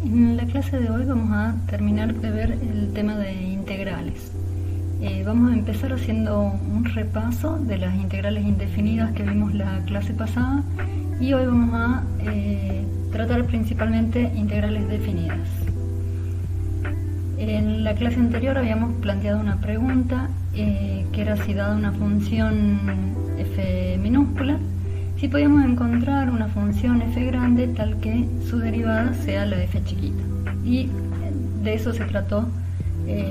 En la clase de hoy vamos a terminar de ver el tema de integrales. Vamos a empezar haciendo un repaso de las integrales indefinidas que vimos la clase pasada y hoy vamos a tratar principalmente integrales definidas. En la clase anterior habíamos planteado una pregunta que era si dada una función f minúscula, si podíamos encontrar una función f grande tal que su derivada sea la f chiquita. Y de eso se trató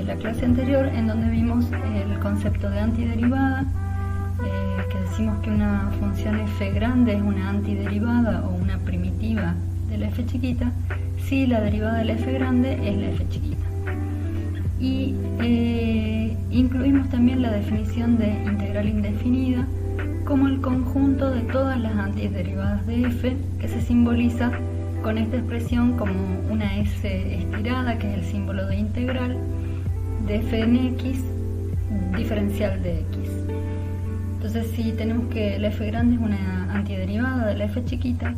la clase anterior, en donde vimos el concepto de antiderivada, que decimos que una función f grande es una antiderivada o una primitiva de la f chiquita si la derivada de la f grande es la f chiquita. Y incluimos también la definición de integral indefinida como el conjunto de todas las antiderivadas de f, que se simboliza con esta expresión como una s estirada, que es el símbolo de integral, de f en x, diferencial de x. Entonces, si tenemos que la f grande es una antiderivada de la f chiquita,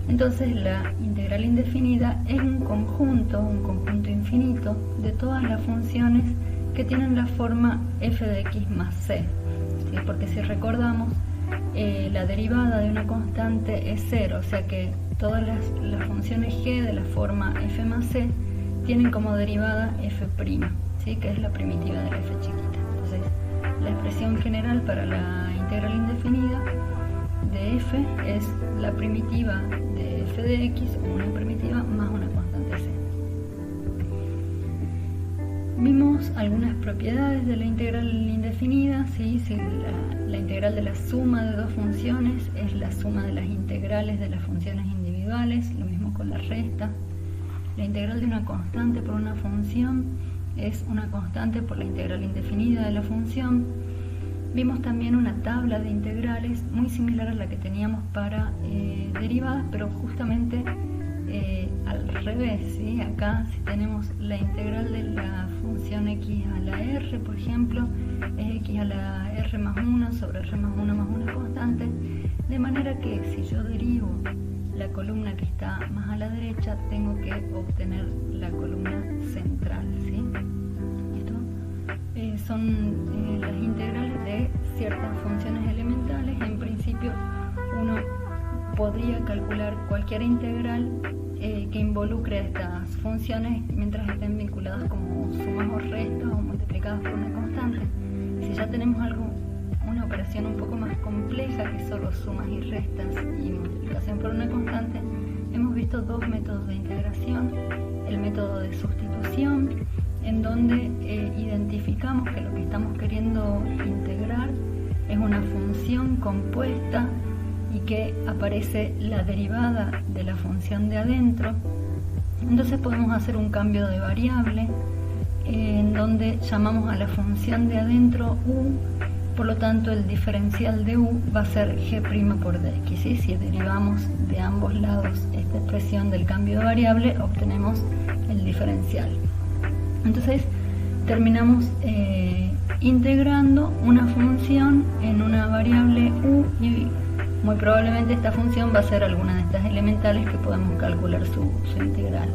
entonces la integral indefinida es un conjunto infinito de todas las funciones que tienen la forma f de x más c. ¿Sí? Porque si recordamos, la derivada de una constante es 0, o sea que todas las funciones g de la forma f más c tienen como derivada f', ¿sí? Que es la primitiva de la f chiquita. Entonces, la expresión general para la integral indefinida de f es la primitiva de f de x, o una primitiva más una constante c. Vimos algunas propiedades de la integral indefinida, ¿sí? Si la integral de la suma de dos funciones es la suma de las integrales de las funciones individuales, lo mismo con la resta. La integral de una constante por una función es una constante por la integral indefinida de la función. Vimos también una tabla de integrales muy similar a la que teníamos para derivadas, pero justamente al revés, ¿sí? Acá si tenemos la integral de la función x a la r, por ejemplo, es x a la r más 1 sobre r más 1 más una constante, de manera que si yo derivo la columna que está más a la derecha, tengo que obtener la columna central, ¿sí? Esto son las integrales de ciertas funciones elementales. En principio uno podría calcular cualquier integral que involucre a estas funciones mientras estén vinculadas como sumas o restas o multiplicadas por una constante. Si ya tenemos una operación un poco más compleja que solo sumas y restas y multiplicación por una constante, hemos visto dos métodos de integración. El método de sustitución, en donde identificamos que lo que estamos queriendo integrar es una función compuesta y que aparece la derivada de la función de adentro. Entonces podemos hacer un cambio de variable en donde llamamos a la función de adentro u, por lo tanto el diferencial de u va a ser g' por dx, ¿sí? Si derivamos de ambos lados esta expresión del cambio de variable, obtenemos el diferencial. Entonces terminamos integrando una función en una variable u y muy probablemente esta función va a ser alguna de estas elementales que podemos calcular su integral.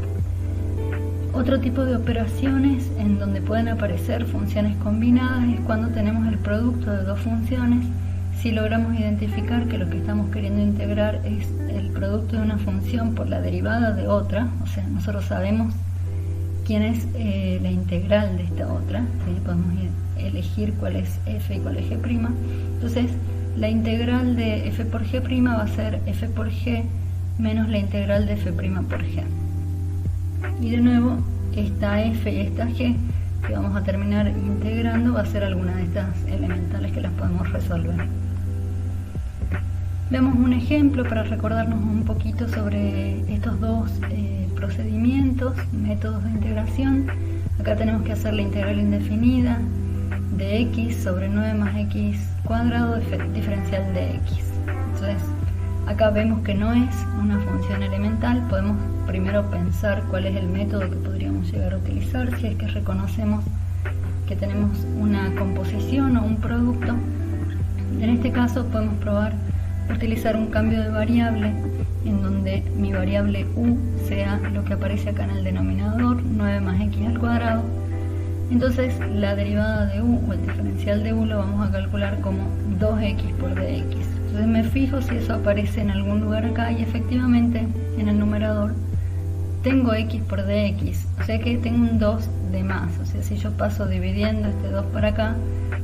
Otro tipo de operaciones en donde pueden aparecer funciones combinadas es cuando tenemos el producto de dos funciones. Si logramos identificar que lo que estamos queriendo integrar es el producto de una función por la derivada de otra, o sea, nosotros sabemos quién es la integral de esta otra, ¿sí? Podemos elegir cuál es f y cuál es g'. Entonces, la integral de f por g' va a ser f por g menos la integral de f' por g. Y de nuevo, esta f y esta g que vamos a terminar integrando va a ser alguna de estas elementales que las podemos resolver. Veamos un ejemplo para recordarnos un poquito sobre estos dos procedimientos, métodos de integración. Acá tenemos que hacer la integral indefinida de x sobre 9 más x cuadrado diferencial de x. Entonces, acá vemos que no es una función elemental. Podemos primero pensar cuál es el método que podríamos llegar a utilizar si es que reconocemos que tenemos una composición o un producto. En este caso podemos probar utilizar un cambio de variable en donde mi variable u sea lo que aparece acá en el denominador, 9 más x al cuadrado. Entonces la derivada de u o el diferencial de u lo vamos a calcular como 2x por dx. Entonces me fijo si eso aparece en algún lugar acá y efectivamente en el numerador tengo x por dx, o sea que tengo un 2 de más. O sea, si yo paso dividiendo este 2 para acá,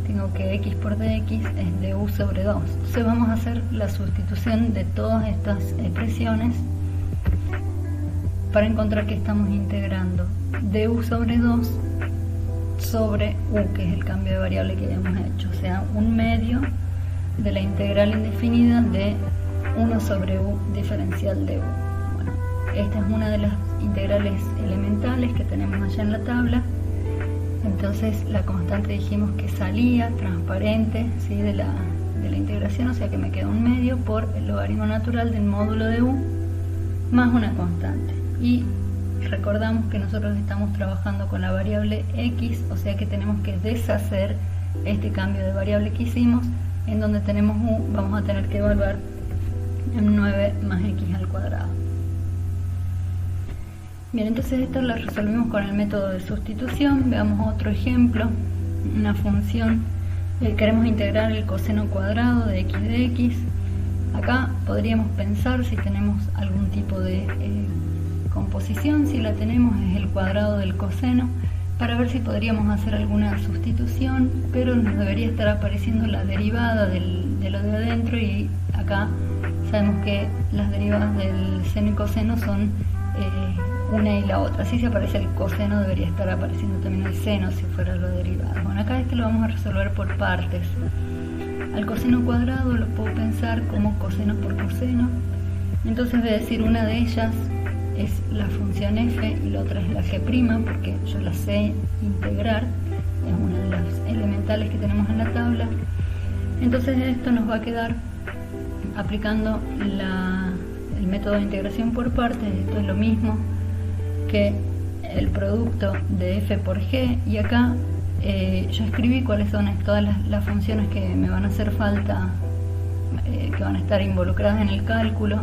tengo que x por dx es du sobre 2. Entonces vamos a hacer la sustitución de todas estas expresiones para encontrar que estamos integrando du sobre 2 sobre u, que es el cambio de variable que habíamos hecho, o sea, un medio de la integral indefinida de 1 sobre u diferencial de u. Bueno, esta es una de las integrales elementales que tenemos allá en la tabla. Entonces la constante dijimos que salía transparente, ¿sí?, de la integración, o sea que me queda un medio por el logaritmo natural del módulo de u más una constante. Y recordamos que nosotros estamos trabajando con la variable x, o sea que tenemos que deshacer este cambio de variable que hicimos. En donde tenemos u, vamos a tener que evaluar 9 más x al cuadrado. Bien, entonces esto lo resolvimos con el método de sustitución. Veamos otro ejemplo. Una función, queremos integrar el coseno cuadrado de x. Acá podríamos pensar si tenemos algún tipo de composición. Si la tenemos es el cuadrado del coseno, para ver si podríamos hacer alguna sustitución, pero nos debería estar apareciendo la derivada de lo de adentro, y acá sabemos que las derivadas del seno y coseno son una y la otra. Si se aparece el coseno, debería estar apareciendo también el seno si fuera lo derivado. Bueno, acá lo vamos a resolver por partes. Al coseno cuadrado lo puedo pensar como coseno por coseno. Entonces voy a decir una de ellas es la función f y la otra es la g', porque yo la sé integrar, es una de las elementales que tenemos en la tabla. Entonces esto nos va a quedar aplicando el método de integración por partes. Esto es lo mismo que el producto de f por g, y acá yo escribí cuáles son todas las funciones que me van a hacer falta, que van a estar involucradas en el cálculo.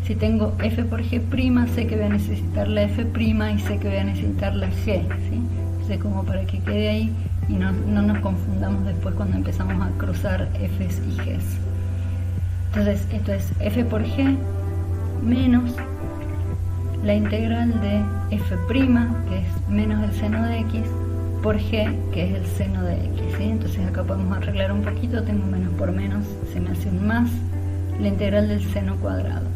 Si tengo f por g', sé que voy a necesitar la f' y sé que voy a necesitar la g, ¿sí? Entonces, como para que quede ahí y no nos confundamos después cuando empezamos a cruzar f's y g's. Entonces esto es f por g menos la integral de f', que es menos el seno de x, por g, que es el seno de x, ¿sí? Entonces acá podemos arreglar un poquito, tengo menos por menos, se me hace un más, la integral del seno cuadrado.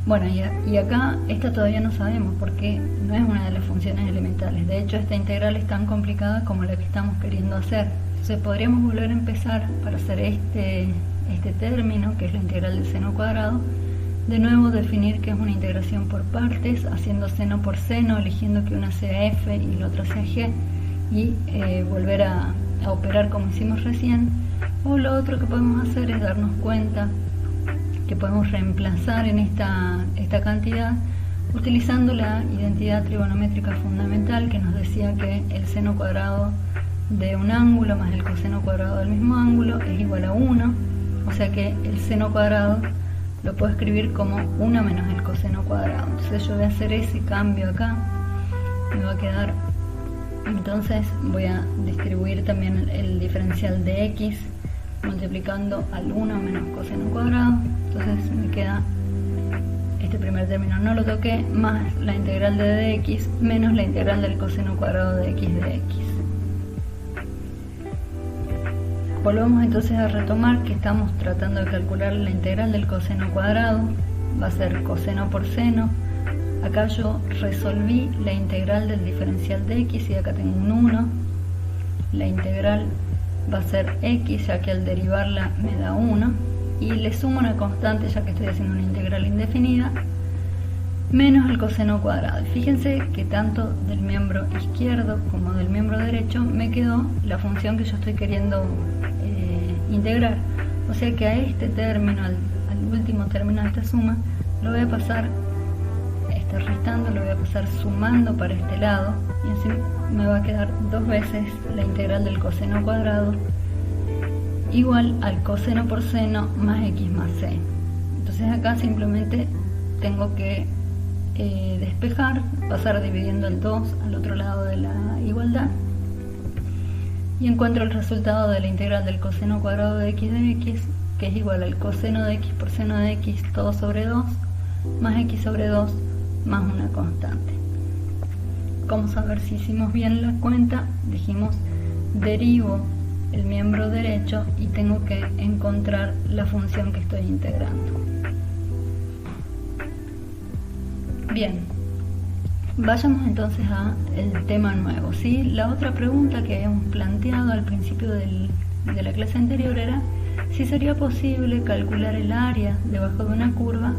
Bueno, y acá esta todavía no sabemos porque no es una de las funciones elementales. De hecho, esta integral es tan complicada como la que estamos queriendo hacer. Entonces podríamos volver a empezar para hacer este término, que es la integral del seno cuadrado. De nuevo definir que es una integración por partes, haciendo seno por seno, eligiendo que una sea f y la otra sea g, y volver a operar como hicimos recién. O lo otro que podemos hacer es darnos cuenta que podemos reemplazar en esta cantidad utilizando la identidad trigonométrica fundamental, que nos decía que el seno cuadrado de un ángulo más el coseno cuadrado del mismo ángulo es igual a 1, o sea que el seno cuadrado lo puedo escribir como 1 menos el coseno cuadrado. Entonces yo voy a hacer ese cambio acá, me va a quedar, entonces voy a distribuir también el diferencial de x multiplicando al 1 menos coseno cuadrado. Entonces me queda este primer término, no lo toqué, más la integral de dx menos la integral del coseno cuadrado de x de x. Volvemos entonces a retomar que estamos tratando de calcular la integral del coseno cuadrado. Va a ser coseno por seno. Acá yo resolví la integral del diferencial de x y acá tengo un 1. La integral va a ser x, ya que al derivarla me da 1, y le sumo una constante, ya que estoy haciendo una integral indefinida, menos el coseno cuadrado. Fíjense que tanto del miembro izquierdo como del miembro derecho me quedó la función que yo estoy queriendo integrar, o sea que a este término, al último término de esta suma, lo voy a pasar, restando, lo voy a pasar sumando para este lado, y así me va a quedar dos veces la integral del coseno cuadrado igual al coseno por seno más x más c. Entonces acá simplemente tengo que despejar, pasar dividiendo el 2 al otro lado de la igualdad y encuentro el resultado de la integral del coseno cuadrado de x, que es igual al coseno de x por seno de x todo sobre 2 más x sobre 2 más una constante. Vamos a ver si hicimos bien la cuenta. Dijimos, derivo el miembro derecho y tengo que encontrar la función que estoy integrando. Bien, vayamos entonces al tema nuevo, ¿sí? La otra pregunta que habíamos planteado al principio de la clase anterior era si sería posible calcular el área debajo de una curva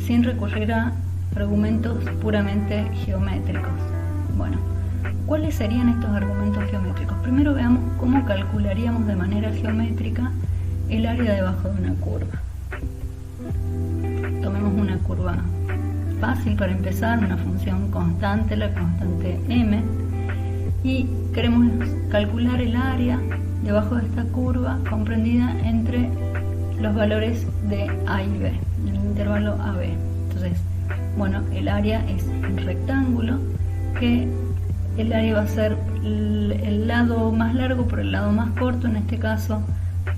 sin recurrir a argumentos puramente geométricos. Bueno, ¿cuáles serían estos argumentos geométricos? Primero veamos cómo calcularíamos de manera geométrica el área debajo de una curva. Tomemos una curva fácil para empezar, una función constante, la constante m, y queremos calcular el área debajo de esta curva comprendida entre los valores de a y b, en el intervalo a b. Entonces, bueno, el área es un rectángulo, que el área va a ser el lado más largo por el lado más corto. En este caso,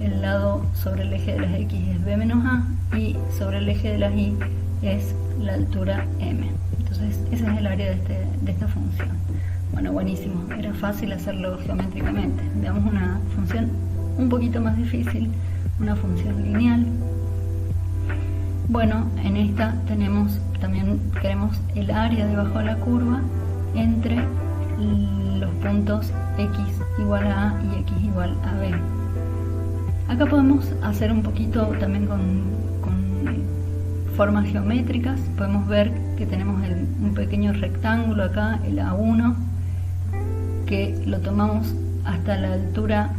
el lado sobre el eje de las x es b menos a y sobre el eje de las y es la altura m. Entonces ese es el área de esta función. Bueno, buenísimo, era fácil hacerlo geométricamente. Veamos una función un poquito más difícil, una función lineal. Bueno, en esta queremos el área debajo de la curva entre los puntos x igual a a y x igual a b. Acá podemos hacer un poquito también con formas geométricas. Podemos ver que tenemos un pequeño rectángulo acá, el A1, que lo tomamos hasta la altura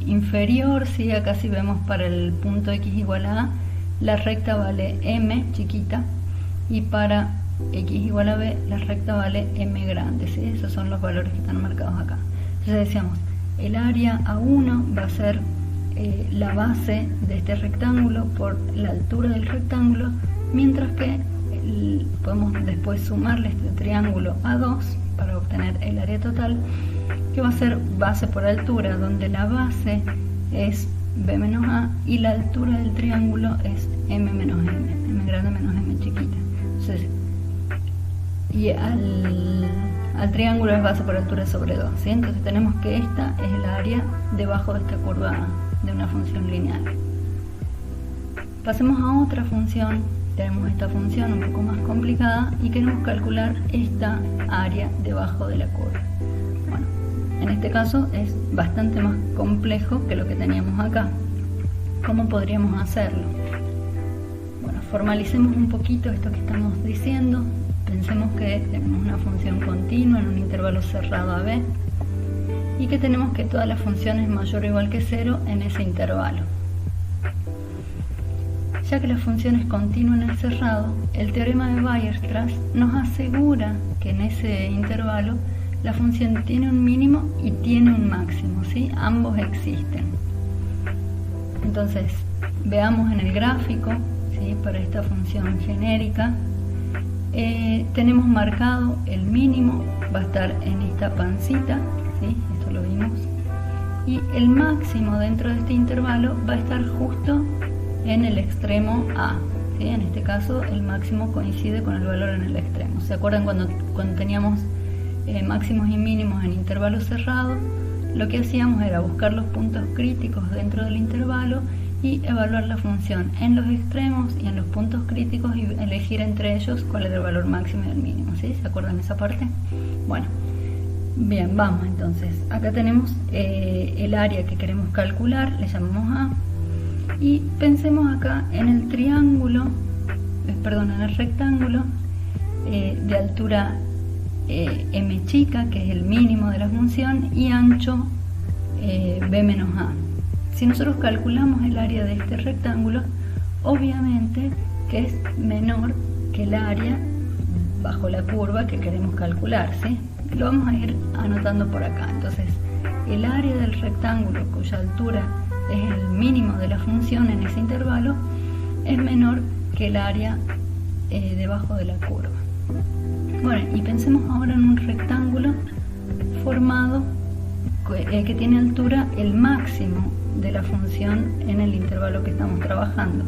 inferior, ¿sí? Acá si vemos para el punto x igual a la recta vale m chiquita, y para x igual a b la recta vale m grande, ¿sí? Esos son los valores que están marcados acá. Entonces decíamos, el área A1 va a ser la base de este rectángulo por la altura del rectángulo, mientras que podemos después sumarle este triángulo A2 para obtener el área total, que va a ser base por altura, donde la base es b menos a y la altura del triángulo es m menos m grande menos m chiquita. Entonces, y al triángulo es base por altura sobre 2, ¿sí? Entonces tenemos que esta es el área debajo de esta curva de una función lineal. Pasemos a otra función. Tenemos esta función un poco más complicada y queremos calcular esta área debajo de la curva. Bueno, en este caso es bastante más complejo que lo que teníamos acá. ¿Cómo podríamos hacerlo? Bueno, formalicemos un poquito esto que estamos diciendo. Pensemos que tenemos una función continua en un intervalo cerrado a b y que tenemos que todas las funciones mayor o igual que 0 en ese intervalo. Ya que la función es continua en el cerrado, el teorema de Weierstrass nos asegura que en ese intervalo la función tiene un mínimo y tiene un máximo, ¿sí? Ambos existen. Entonces, veamos en el gráfico, ¿sí? Para esta función genérica, tenemos marcado el mínimo, va a estar en esta pancita, ¿sí? Esto lo vimos, y el máximo dentro de este intervalo va a estar justo en el extremo A, ¿sí? En este caso el máximo coincide con el valor en el extremo. ¿Se acuerdan cuando teníamos máximos y mínimos en intervalos cerrados? Lo que hacíamos era buscar los puntos críticos dentro del intervalo y evaluar la función en los extremos y en los puntos críticos y elegir entre ellos cuál era el valor máximo y el mínimo, ¿sí? ¿Se acuerdan de esa parte? Bueno, bien, vamos entonces. Acá tenemos el área que queremos calcular, le llamamos A, y pensemos acá en el triángulo, en el rectángulo de altura m chica, que es el mínimo de la función, y ancho b menos a. Si nosotros calculamos el área de este rectángulo, obviamente que es menor que el área bajo la curva que queremos calcular, ¿sí? Lo vamos a ir anotando por acá. Entonces, el área del rectángulo cuya altura es el mínimo de la función en ese intervalo es menor que el área debajo de la curva. Bueno, y pensemos ahora en un rectángulo formado que tiene altura el máximo de la función en el intervalo que estamos trabajando.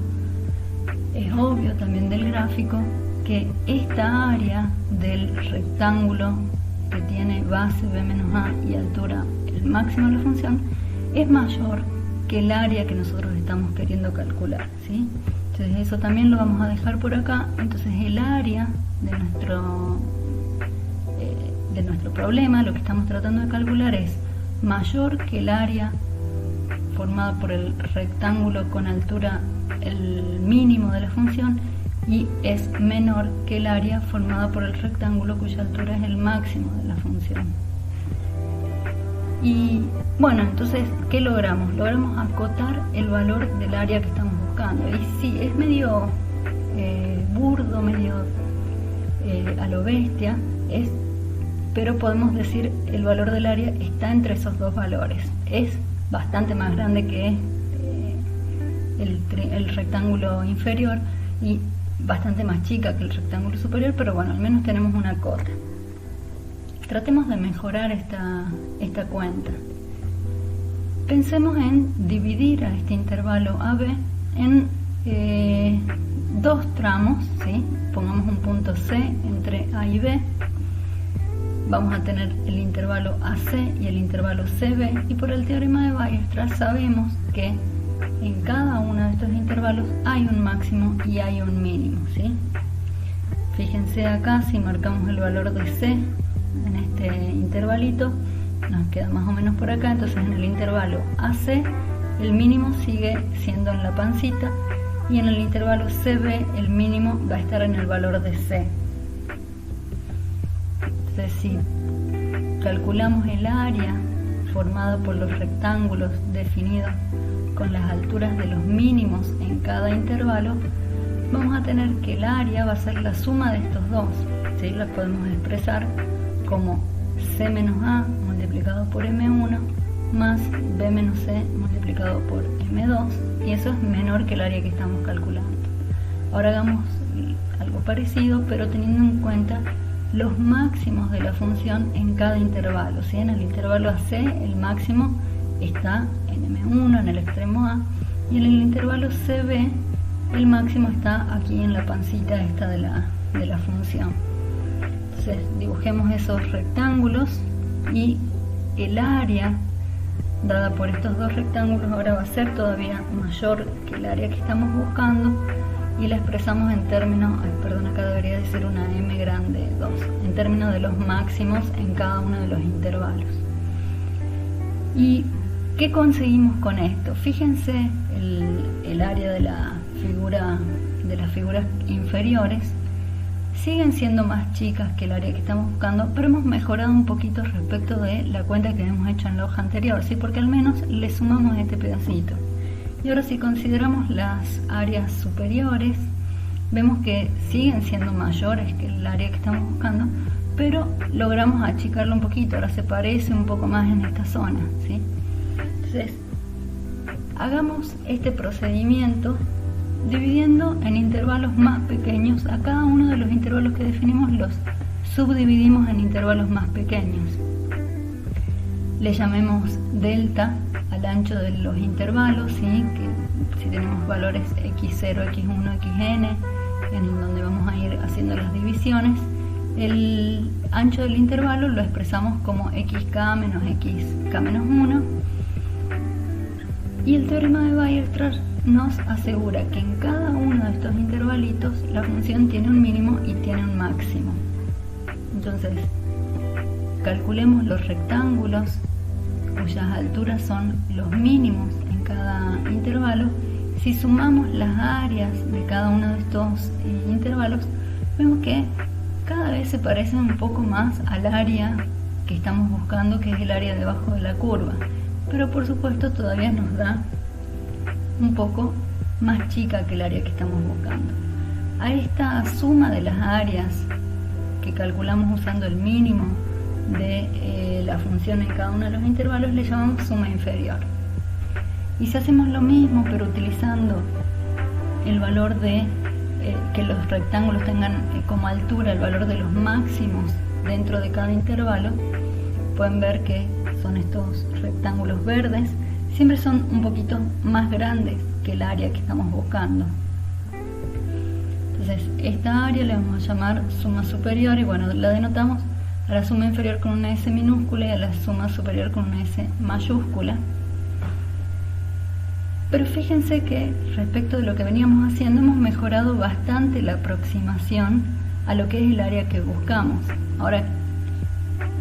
Es obvio también del gráfico que esta área del rectángulo que tiene base b menos a y altura el máximo de la función es mayor que el área que nosotros estamos queriendo calcular, ¿sí? Entonces eso también lo vamos a dejar por acá. Entonces el área de nuestro problema, lo que estamos tratando de calcular, es mayor que el área formada por el rectángulo con altura el mínimo de la función y es menor que el área formada por el rectángulo cuya altura es el máximo de la función. Y bueno, entonces, ¿qué logramos? Logramos acotar el valor del área que estamos buscando. Y sí, es medio burdo, medio a lo bestia, pero podemos decir el valor del área está entre esos dos valores. Es bastante más grande que el rectángulo inferior y bastante más chica que el rectángulo superior, pero bueno, al menos tenemos una cota. Tratemos de mejorar esta cuenta. Pensemos en dividir a este intervalo AB en dos tramos, ¿sí? Pongamos un punto C entre A y B. Vamos a tener el intervalo AC y el intervalo CB, y por el teorema de Weierstrass sabemos que en cada uno de estos intervalos hay un máximo y hay un mínimo, ¿sí? Fíjense acá, si marcamos el valor de C en este intervalito, nos queda más o menos por acá. Entonces en el intervalo AC el mínimo sigue siendo en la pancita y en el intervalo CB el mínimo va a estar en el valor de C. Entonces si calculamos el área formada por los rectángulos definidos con las alturas de los mínimos en cada intervalo, vamos a tener que el área va a ser la suma de estos dos, ¿sí? La podemos expresar como C menos A multiplicado por M1 más B menos C multiplicado por M2, y eso es menor que el área que estamos calculando. Ahora hagamos algo parecido, pero teniendo en cuenta los máximos de la función en cada intervalo, ¿sí? En el intervalo AC el máximo está en M1, en el extremo A, y en el intervalo CB el máximo está aquí en la pancita esta de la función. Entonces dibujemos esos rectángulos y el área dada por estos dos rectángulos ahora va a ser todavía mayor que el área que estamos buscando, y la expresamos en términos, acá debería decir una m grande 2, en términos de los máximos en cada uno de los intervalos. ¿Y qué conseguimos con esto? Fíjense el área de las figuras inferiores siguen siendo más chicas que el área que estamos buscando, pero hemos mejorado un poquito respecto de la cuenta que hemos hecho en la hoja anterior, ¿sí? Porque al menos le sumamos este pedacito. Y ahora si consideramos las áreas superiores, vemos que siguen siendo mayores que el área que estamos buscando, pero logramos achicarlo un poquito, ahora se parece un poco más en esta zona, ¿sí? Entonces, hagamos este procedimiento dividiendo en intervalos más pequeños. A cada uno de los intervalos que definimos los subdividimos en intervalos más pequeños. Le llamemos delta al ancho de los intervalos, ¿sí? Que si tenemos valores x0, x1, xn, en donde vamos a ir haciendo las divisiones, el ancho del intervalo lo expresamos como xk menos xk menos 1, y el teorema de Weierstrass nos asegura que en cada uno de estos intervalitos la función tiene un mínimo y tiene un máximo. Entonces, calculemos los rectángulos cuyas alturas son los mínimos en cada intervalo. Si sumamos las áreas de cada uno de estos intervalos, vemos que cada vez se parecen un poco más al área que estamos buscando, que es el área debajo de la curva, pero por supuesto todavía nos da un poco más chica que el área que estamos buscando. A esta suma de las áreas que calculamos usando el mínimo de la función en cada uno de los intervalos le llamamos suma inferior. Y si hacemos lo mismo pero utilizando el valor de que los rectángulos tengan como altura el valor de los máximos dentro de cada intervalo, pueden ver que son estos rectángulos verdes, siempre son un poquito más grandes que el área que estamos buscando. Entonces esta área le vamos a llamar suma superior y bueno, la denotamos a la suma inferior con una S minúscula y a la suma superior con una S mayúscula. Pero fíjense que respecto de lo que veníamos haciendo hemos mejorado bastante la aproximación a lo que es el área que buscamos. Ahora,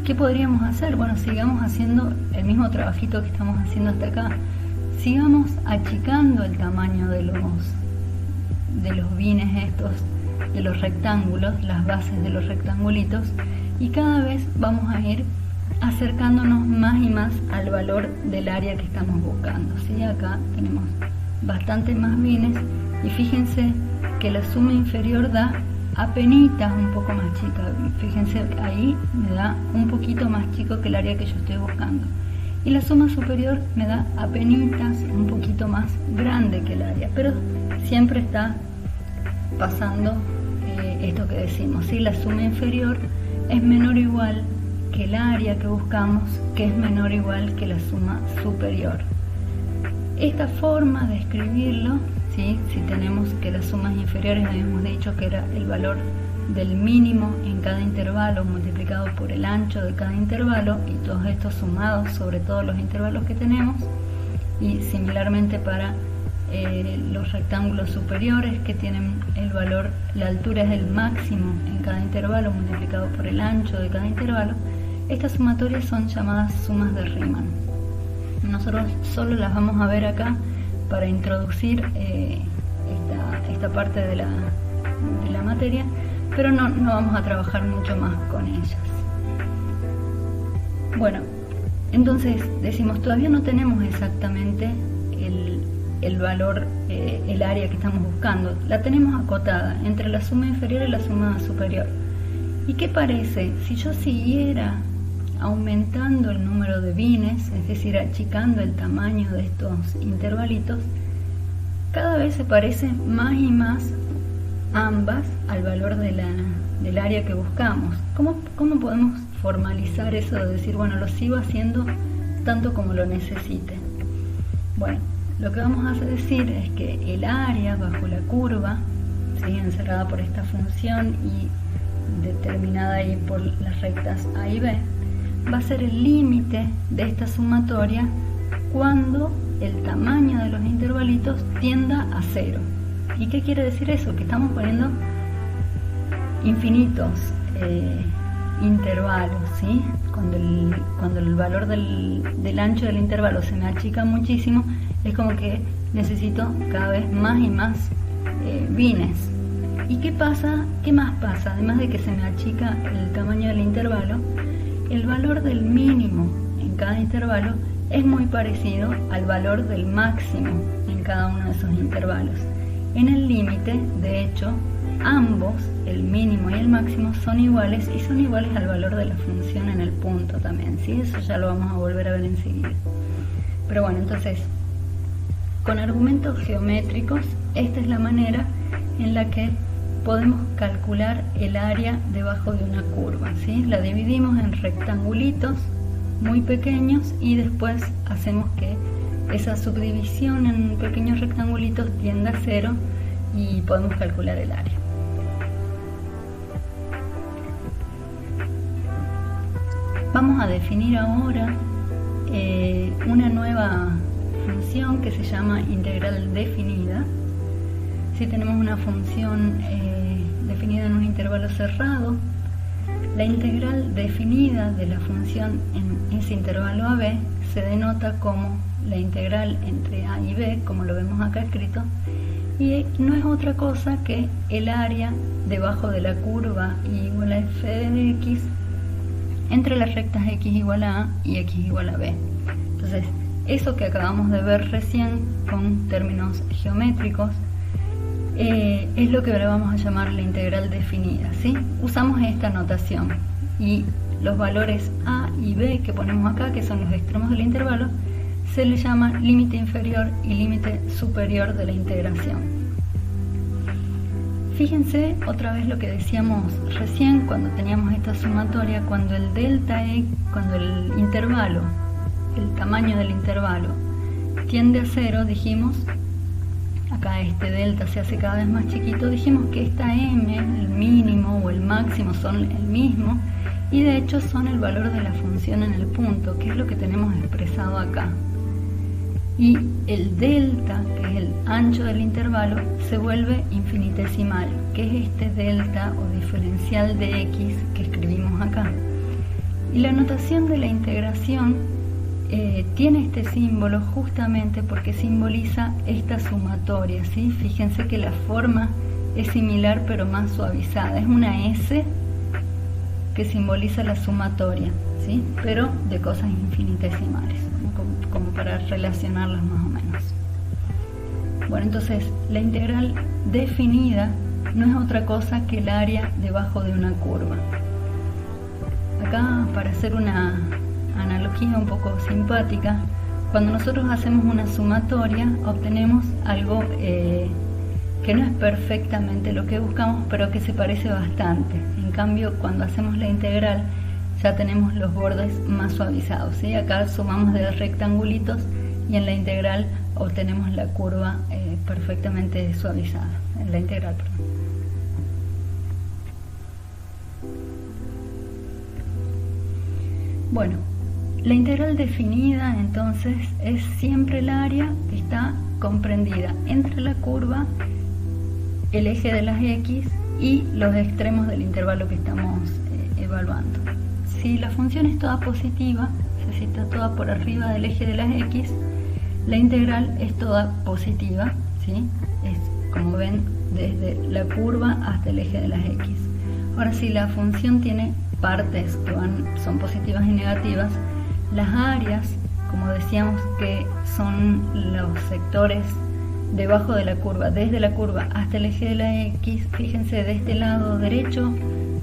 ¿qué podríamos hacer? Bueno, sigamos haciendo el mismo trabajito que estamos haciendo hasta acá. Sigamos achicando el tamaño de los bines estos, de los rectángulos, las bases de los rectangulitos, y cada vez vamos a ir acercándonos más y más al valor del área que estamos buscando. ¿Sí? Acá tenemos bastante más bines y fíjense que la suma inferior da apenitas un poco más chica. Fíjense, ahí me da un poquito más chico que el área que yo estoy buscando. Y la suma superior me da apenitas un poquito más grande que el área, pero siempre está pasando esto que decimos, ¿sí? La suma inferior es menor o igual que el área que buscamos, que es menor o igual que la suma superior. Esta forma de escribirlo, ¿sí? Si tenemos que las sumas inferiores habíamos dicho que era el valor del mínimo en cada intervalo multiplicado por el ancho de cada intervalo, y todos estos sumados sobre todos los intervalos que tenemos, y similarmente para los rectángulos superiores que tienen el valor, la altura es el máximo en cada intervalo multiplicado por el ancho de cada intervalo. Estas sumatorias son llamadas sumas de Riemann. Nosotros solo las vamos a ver acá para introducir esta parte de la materia, pero no vamos a trabajar mucho más con ellas. Bueno, entonces decimos, todavía no tenemos exactamente el valor, el área que estamos buscando. La tenemos acotada entre la suma inferior y la suma superior. ¿Y qué parece? Si yo siguiera aumentando el número de bines, es decir, achicando el tamaño de estos intervalitos, cada vez se parecen más y más ambas al valor del área que buscamos. ¿Cómo podemos formalizar eso de decir, bueno, lo sigo haciendo tanto como lo necesite? Bueno, lo que vamos a decir es que el área bajo la curva, ¿sí? Encerrada por esta función y determinada ahí por las rectas A y B, va a ser el límite de esta sumatoria cuando el tamaño de los intervalitos tienda a 0. ¿Y qué quiere decir eso? Que estamos poniendo infinitos intervalos, ¿sí? Cuando el valor del ancho del intervalo se me achica muchísimo, es como que necesito cada vez más y más bines. ¿Y qué pasa? ¿Qué más pasa? Además de que se me achica el tamaño del intervalo, el valor del mínimo en cada intervalo es muy parecido al valor del máximo en cada uno de esos intervalos. En el límite, de hecho, ambos, el mínimo y el máximo, son iguales, y son iguales al valor de la función en el punto también, ¿sí? Eso ya lo vamos a volver a ver enseguida. Pero bueno, entonces, con argumentos geométricos, esta es la manera en la que podemos calcular el área debajo de una curva, ¿sí? La dividimos en rectangulitos muy pequeños y después hacemos que esa subdivisión en pequeños rectangulitos tienda a 0 y podemos calcular el área. Vamos a definir ahora una nueva función que se llama integral definida. Si tenemos una función definida en un intervalo cerrado, la integral definida de la función en ese intervalo AB se denota como la integral entre A y B, como lo vemos acá escrito, y no es otra cosa que el área debajo de la curva y igual a f de x entre las rectas x igual a A y x igual a B. Entonces, eso que acabamos de ver recién con términos geométricos es lo que ahora vamos a llamar la integral definida, ¿sí? Usamos esta notación. y los valores a y b que ponemos acá, que son los extremos del intervalo, se le llama límite inferior y límite superior de la integración. Fíjense otra vez lo que decíamos recién cuando teníamos esta sumatoria, cuando el delta e, cuando el intervalo, el tamaño del intervalo tiende a 0, dijimos, acá este delta se hace cada vez más chiquito, dijimos que esta m, el mínimo o el máximo son el mismo, y de hecho son el valor de la función en el punto, que es lo que tenemos expresado acá. Y el delta, que es el ancho del intervalo, se vuelve infinitesimal, que es este delta o diferencial de x que escribimos acá. Y la notación de la integración tiene este símbolo justamente porque simboliza esta sumatoria, ¿sí? Fíjense que la forma es similar pero más suavizada, es una S que simboliza la sumatoria, ¿sí? Pero de cosas infinitesimales, como para relacionarlas más o menos. Bueno, entonces la integral definida no es otra cosa que el área debajo de una curva. Acá, para hacer una analogía un poco simpática, cuando nosotros hacemos una sumatoria obtenemos algo que no es perfectamente lo que buscamos, pero que se parece bastante. En cambio, cuando hacemos la integral ya tenemos los bordes más suavizados, ¿sí? Acá sumamos de rectangulitos y en la integral obtenemos la curva perfectamente suavizada, en la integral, perdón. Bueno, la integral definida entonces es siempre el área que está comprendida entre la curva, el eje de las x y los extremos del intervalo que estamos evaluando. Si la función es toda positiva, o sea, si está toda por arriba del eje de las x, la integral es toda positiva, ¿sí? Es, como ven, desde la curva hasta el eje de las x. Ahora, si la función tiene partes que son positivas y negativas, las áreas, como decíamos que son los sectores debajo de la curva, desde la curva hasta el eje de la x, fíjense, de este lado derecho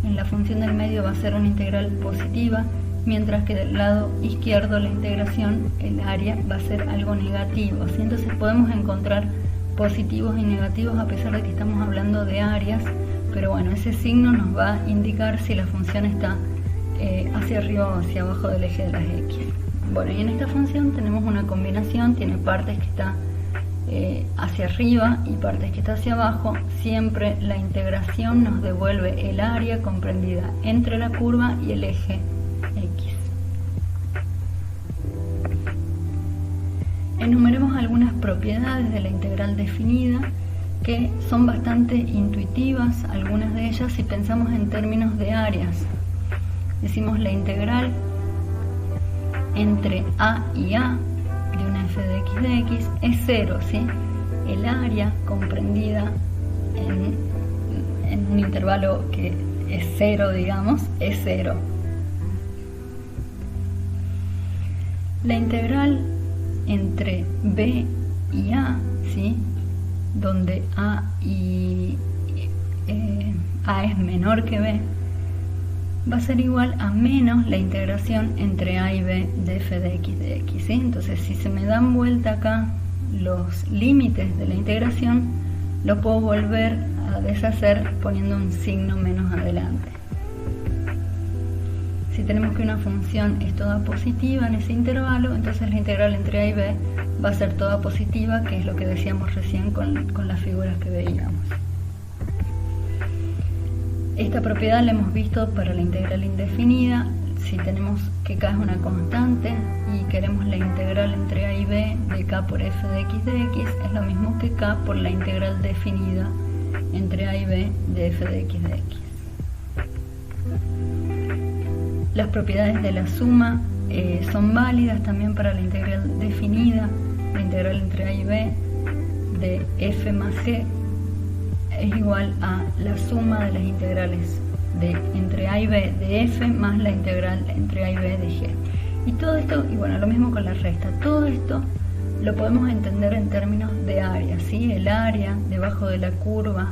en la función del medio va a ser una integral positiva, mientras que del lado izquierdo la integración, el área, va a ser algo negativo, ¿sí? Entonces podemos encontrar positivos y negativos a pesar de que estamos hablando de áreas, pero bueno, ese signo nos va a indicar si la función está hacia arriba o hacia abajo del eje de las x. Bueno, y en esta función tenemos una combinación, tiene partes que está hacia arriba y partes que está hacia abajo. Siempre la integración nos devuelve el área comprendida entre la curva y el eje x. Enumeremos algunas propiedades de la integral definida que son bastante intuitivas, algunas de ellas si pensamos en términos de áreas. Decimos la integral entre a y a de una f de x es 0, ¿sí? El área comprendida en un intervalo que es 0, digamos, es 0. La integral entre b y a, ¿sí? Donde a es menor que b, va a ser igual a menos la integración entre a y b de f de x, ¿sí? Entonces, si se me dan vuelta acá los límites de la integración, lo puedo volver a deshacer poniendo un signo menos adelante. Si tenemos que una función es toda positiva en ese intervalo, entonces la integral entre a y b va a ser toda positiva, que es lo que decíamos recién con las figuras que veíamos. Esta propiedad la hemos visto para la integral indefinida. Si tenemos que k es una constante y queremos la integral entre a y b de k por f de x, es lo mismo que k por la integral definida entre a y b de f de x. Las propiedades de la suma son válidas también para la integral definida. La integral entre a y b de f más g es igual a la suma de las integrales de entre a y b de f más la integral entre a y b de g. Y todo esto, y bueno, lo mismo con la resta, todo esto lo podemos entender en términos de área, ¿sí? El área debajo de la curva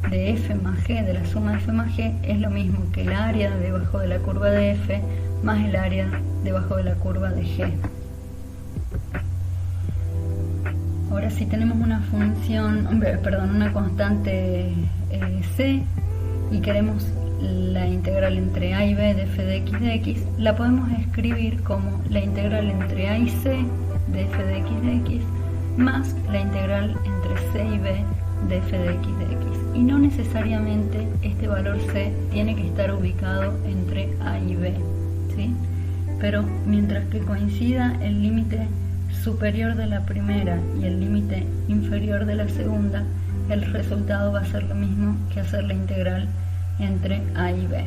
de f más g, de la suma de f más g, es lo mismo que el área debajo de la curva de f más el área debajo de la curva de g. Ahora si tenemos una función, una constante c y queremos la integral entre a y b de f de x, la podemos escribir como la integral entre a y c de f de x más la integral entre c y b de f de x. Y no necesariamente este valor c tiene que estar ubicado entre a y b, ¿sí? Pero mientras que coincida el límite superior de la primera y el límite inferior de la segunda, el resultado va a ser lo mismo que hacer la integral entre a y b.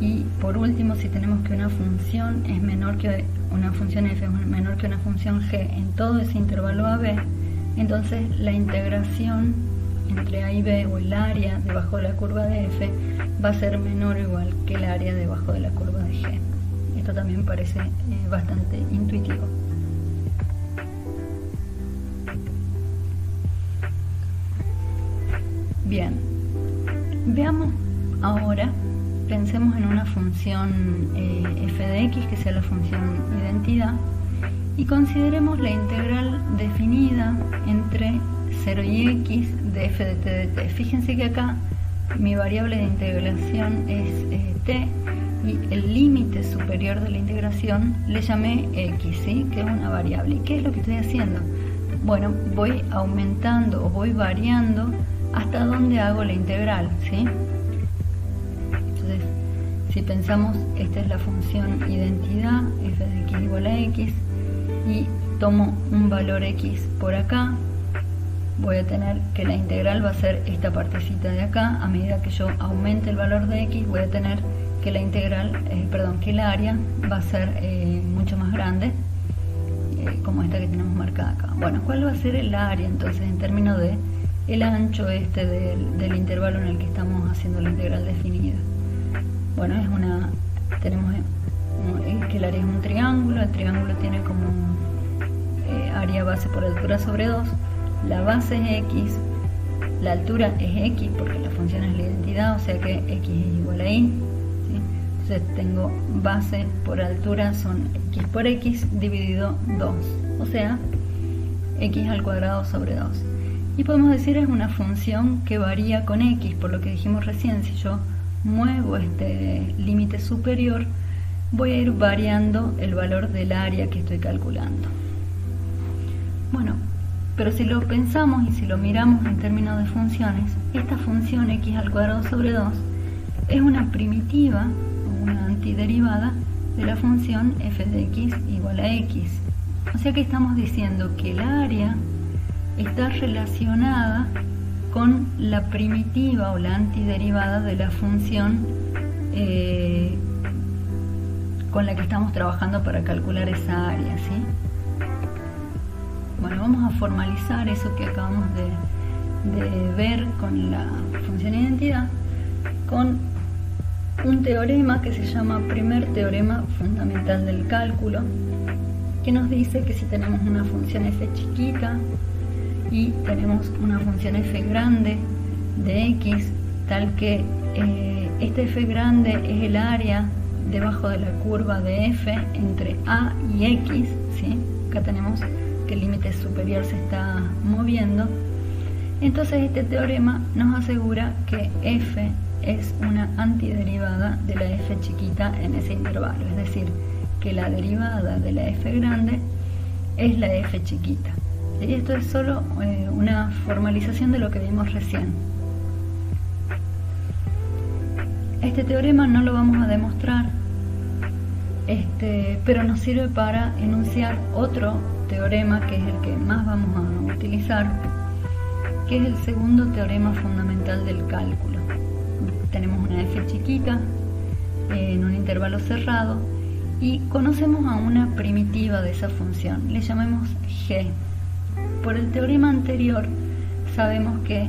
Y por último, si tenemos que una función es menor que una función f es menor que una función g en todo ese intervalo AB, entonces la integración entre a y b, o el área debajo de la curva de f, va a ser menor o igual que el área debajo de la curva de g. Esto también parece bastante intuitivo. Bien, veamos ahora, pensemos en una función f de x que sea la función identidad y consideremos la integral definida entre 0 y x de f de t de t. Fíjense que acá mi variable de integración es t y el límite superior de la integración le llamé x, ¿sí? Que es una variable. ¿Y qué es lo que estoy haciendo? Bueno, voy aumentando o voy variando hasta dónde hago la integral, ¿sí? Entonces, si pensamos, esta es la función identidad, f de x igual a x, y tomo un valor x por acá, voy a tener que la integral va a ser esta partecita de acá. A medida que yo aumente el valor de x, voy a tener que la integral, que el área va a ser mucho más grande, como esta que tenemos marcada acá. Bueno, ¿cuál va a ser el área entonces en términos de el ancho del intervalo en el que estamos haciendo la integral definida? Bueno, tenemos que el área es un triángulo, el triángulo tiene como área base por altura sobre 2, la base es x, la altura es x porque la función es la identidad, o sea que x es igual a y, ¿sí? Entonces tengo base por altura son x por x dividido 2, o sea, x al cuadrado sobre 2. Y podemos decir es una función que varía con x, por lo que dijimos recién, si yo muevo este límite superior, voy a ir variando el valor del área que estoy calculando. Bueno, pero si lo pensamos y si lo miramos en términos de funciones, esta función x al cuadrado sobre 2 es una primitiva o una antiderivada de la función f de x igual a x. O sea que estamos diciendo que el área está relacionada con la primitiva o la antiderivada de la función con la que estamos trabajando para calcular esa área, ¿sí? Bueno, vamos a formalizar eso que acabamos de ver con la función identidad con un teorema que se llama primer teorema fundamental del cálculo, que nos dice que si tenemos una función f chiquita y tenemos una función f grande de x, tal que este f grande es el área debajo de la curva de f entre a y x, ¿sí? Acá tenemos que el límite superior se está moviendo. Entonces este teorema nos asegura que f es una antiderivada de la f chiquita en ese intervalo, es decir, que la derivada de la f grande es la f chiquita. Y esto es solo una formalización de lo que vimos recién. Este teorema no lo vamos a demostrar, pero nos sirve para enunciar otro teorema que es el que más vamos a utilizar, que es el segundo teorema fundamental del cálculo. Tenemos una f chiquita en un intervalo cerrado y conocemos a una primitiva de esa función, le llamemos g. Por el teorema anterior sabemos que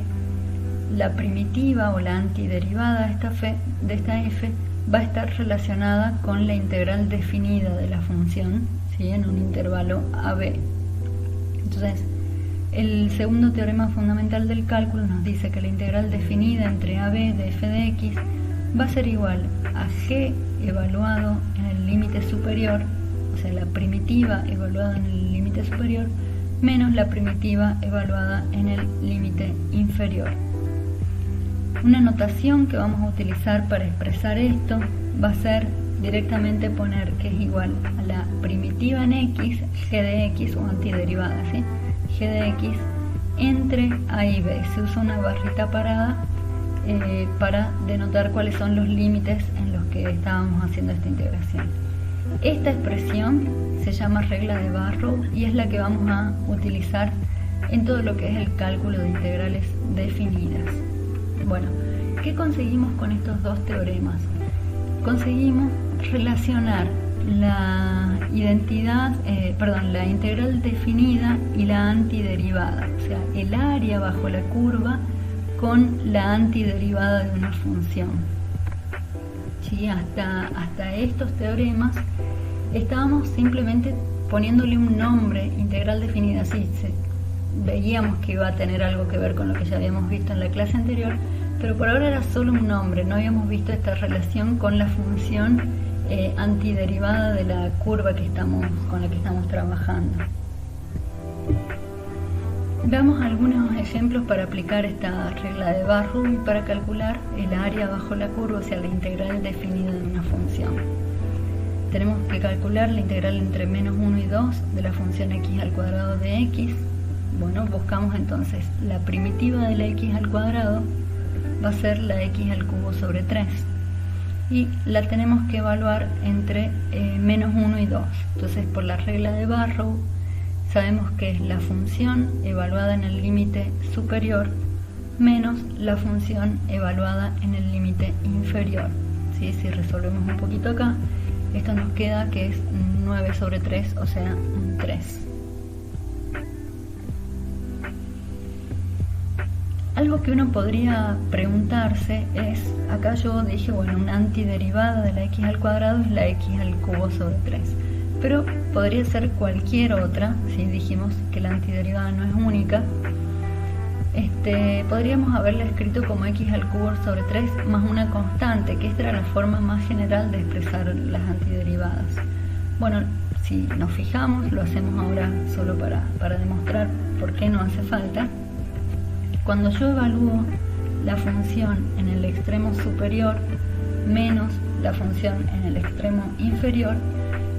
la primitiva o la antiderivada de esta f va a estar relacionada con la integral definida de la función, ¿sí? En un intervalo AB. Entonces, El segundo teorema fundamental del cálculo nos dice que la integral definida entre AB de f de x va a ser igual a g evaluado en el límite superior, o sea, la primitiva evaluada en el límite superior, menos la primitiva evaluada en el límite inferior. Una notación que vamos a utilizar para expresar esto va a ser directamente poner que es igual a la primitiva en x, g de x o antiderivada, ¿sí? G de x entre a y b. Se usa una barrita parada para denotar cuáles son los límites en los que estábamos haciendo esta integración. Esta expresión se llama regla de Barrow y es la que vamos a utilizar en todo lo que es el cálculo de integrales definidas. Bueno, ¿qué conseguimos con estos dos teoremas? Conseguimos relacionar la la integral definida y la antiderivada, o sea, el área bajo la curva con la antiderivada de una función. ¿Sí? Hasta estos teoremas estábamos simplemente poniéndole un nombre, integral definida, así veíamos que iba a tener algo que ver con lo que ya habíamos visto en la clase anterior, pero por ahora era solo un nombre, no habíamos visto esta relación con la función antiderivada de la curva con la que estamos trabajando. Veamos algunos ejemplos para aplicar esta regla de Barrow y para calcular el área bajo la curva, o sea, la integral definida de una función. Tenemos que calcular la integral entre menos 1 y 2 de la función x al cuadrado de x. Bueno, buscamos entonces la primitiva de la x al cuadrado, va a ser la x al cubo sobre 3. Y la tenemos que evaluar entre menos 1 y 2. Entonces, por la regla de Barrow, sabemos que es la función evaluada en el límite superior menos la función evaluada en el límite inferior. ¿Sí? Si resolvemos un poquito acá, esto nos queda que es 9 sobre 3, o sea, un 3. Algo que uno podría preguntarse es, acá yo dije, bueno, una antiderivada de la x al cuadrado es la x al cubo sobre 3. Pero podría ser cualquier otra, si dijimos que la antiderivada no es única. Podríamos haberla escrito como x al cubo sobre 3 más una constante, que esta era la forma más general de expresar las antiderivadas. Bueno, si nos fijamos, lo hacemos ahora solo para demostrar por qué no hace falta. Cuando yo evalúo la función en el extremo superior menos la función en el extremo inferior,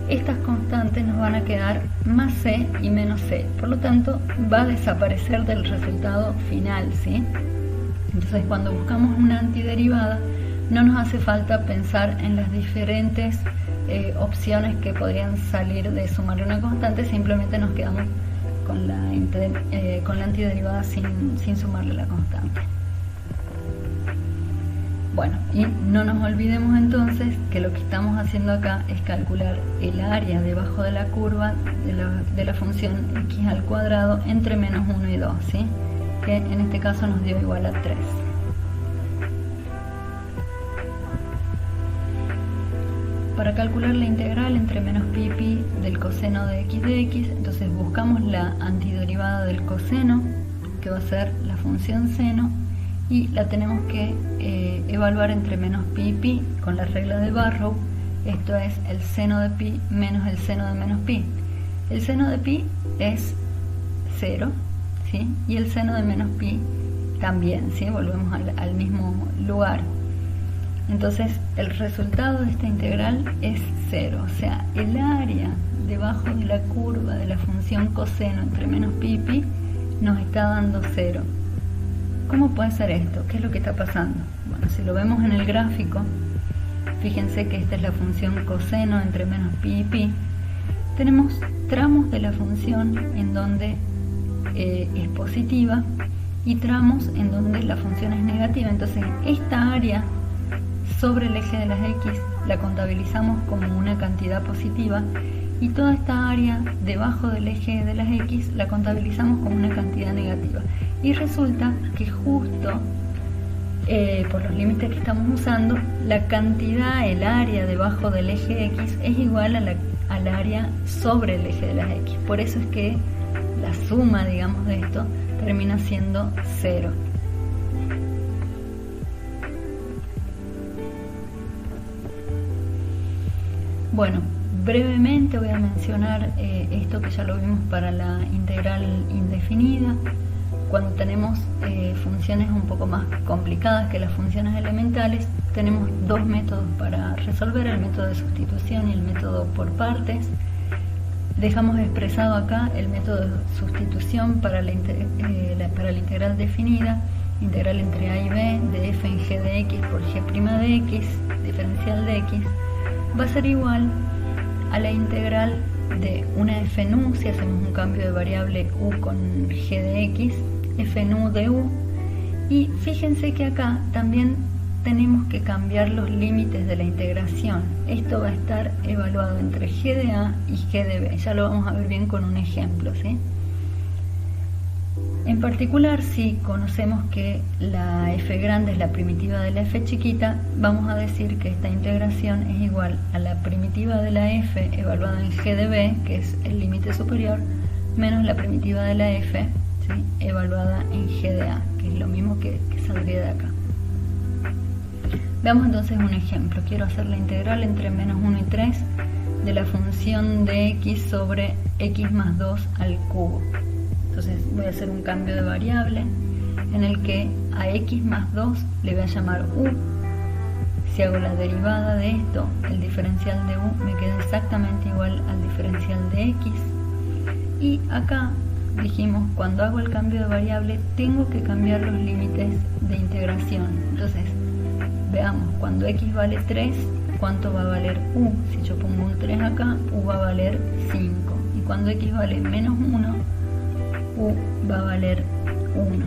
estas constantes nos van a quedar más c y menos c. Por lo tanto, va a desaparecer del resultado final, ¿sí? Entonces, cuando buscamos una antiderivada, no nos hace falta pensar en las diferentes opciones que podrían salir de sumarle una constante, simplemente nos quedamos con la antiderivada sin sumarle la constante. Bueno, y no nos olvidemos entonces que lo que estamos haciendo acá es calcular el área debajo de la curva de la función x al cuadrado entre menos 1 y 2, ¿sí? Que en este caso nos dio igual a 3. Para calcular la integral entre menos pi y pi del coseno de x, entonces buscamos la antiderivada del coseno, que va a ser la función seno, y la tenemos que evaluar entre menos pi y pi con la regla de Barrow. Esto es el seno de pi menos el seno de menos pi. El seno de pi es 0, ¿sí? Y el seno de menos pi también, ¿sí? Volvemos al mismo lugar. Entonces, el resultado de esta integral es 0, o sea, el área debajo de la curva de la función coseno entre menos pi y pi nos está dando 0. ¿Cómo puede ser esto? ¿Qué es lo que está pasando? Bueno, si lo vemos en el gráfico, fíjense que esta es la función coseno entre menos pi y pi. Tenemos tramos de la función en donde es positiva y tramos en donde la función es negativa. Entonces, esta área sobre el eje de las x la contabilizamos como una cantidad positiva y toda esta área debajo del eje de las x la contabilizamos como una cantidad negativa. Y resulta que justo por los límites que estamos usando, la cantidad, el área debajo del eje x es igual al área sobre el eje de las x. Por eso es que la suma, digamos, de esto termina siendo 0. Bueno, brevemente voy a mencionar esto que ya lo vimos para la integral indefinida. Cuando tenemos funciones un poco más complicadas que las funciones elementales, tenemos dos métodos para resolver, el método de sustitución y el método por partes. Dejamos expresado acá el método de sustitución para la integral definida, integral entre a y b de f en g de x por g' de x, diferencial de x, va a ser igual a la integral de una f nu, si hacemos un cambio de variable u con g de x, f nu de u, y fíjense que acá también tenemos que cambiar los límites de la integración. Esto va a estar evaluado entre g de a y g de b, ya lo vamos a ver bien con un ejemplo, ¿sí? En particular, si conocemos que la f grande es la primitiva de la f chiquita, vamos a decir que esta integración es igual a la primitiva de la f evaluada en g de b, que es el límite superior, menos la primitiva de la f, ¿sí?, evaluada en g de a, que es lo mismo que saldría de acá. Veamos entonces un ejemplo. Quiero hacer la integral entre menos 1 y 3 de la función de x sobre x más 2 al cubo. Entonces voy a hacer un cambio de variable en el que a x más 2 le voy a llamar u. Si hago la derivada de esto, el diferencial de u me queda exactamente igual al diferencial de x. Y acá dijimos, cuando hago el cambio de variable, tengo que cambiar los límites de integración. Entonces, veamos, cuando x vale 3, ¿cuánto va a valer u? Si yo pongo un 3 acá, u va a valer 5. Y cuando x vale menos 1, u va a valer 1.